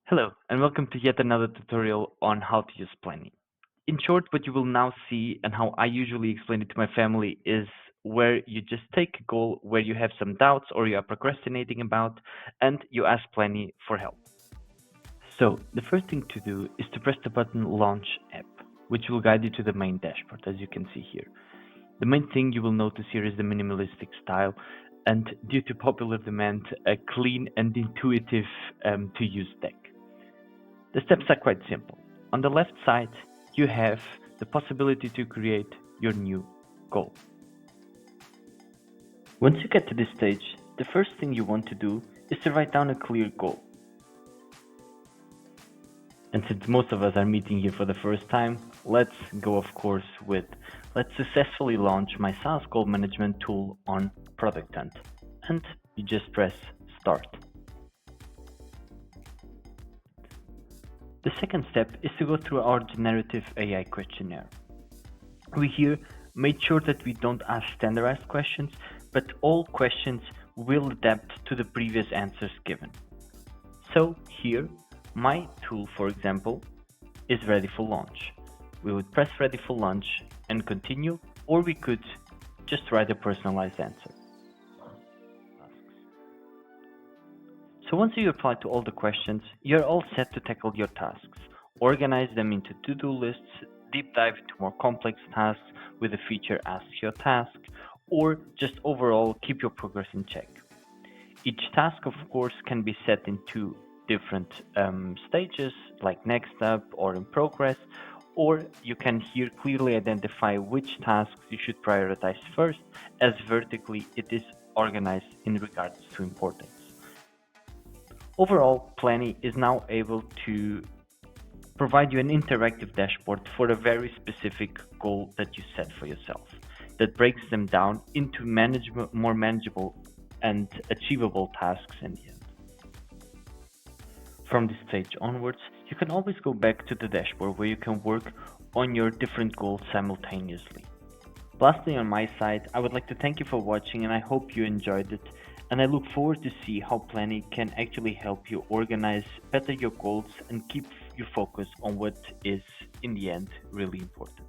Hello, and welcome to yet another tutorial on how to use Plani. In short, what you will now see and how I usually explain it to my family is where you just take a goal where you have some doubts or you are procrastinating about, and you ask Plani for help. So, the first thing to do is to press the button Launch App, which will guide you to the main dashboard, as you can see here. The main thing you will notice here is the minimalistic style, and due to popular demand, a clean and intuitive to use deck. The steps are quite simple. On the left side, you have the possibility to create your new goal. Once you get to this stage, the first thing you want to do is to write down a clear goal. And since most of us are meeting here for the first time, let's go of course with let's successfully launch my SaaS goal management tool on Product Hunt. And you just press start. The second step is to go through our generative AI questionnaire. We here made sure that we don't ask standardized questions, but all questions will adapt to the previous answers given. So here, my tool, for example, is ready for launch. We would press ready for launch and continue, or we could just write a personalized answer. So once you reply to all the questions, you're all set to tackle your tasks. Organize them into to-do lists, deep dive into more complex tasks with the feature Ask Your Task, or just overall keep your progress in check. Each task, of course, can be set into different stages, like next up or in progress, or you can here clearly identify which tasks you should prioritize first, as vertically it is organized in regards to importance. Overall, Plani is now able to provide you an interactive dashboard for a very specific goal that you set for yourself that breaks them down into more manageable and achievable tasks in the end. From this stage onwards, you can always go back to the dashboard where you can work on your different goals simultaneously. Lastly, on my side, I would like to thank you for watching and I hope you enjoyed it, and I look forward to see how Plani can actually help you organize better your goals and keep you focused on what is in the end really important.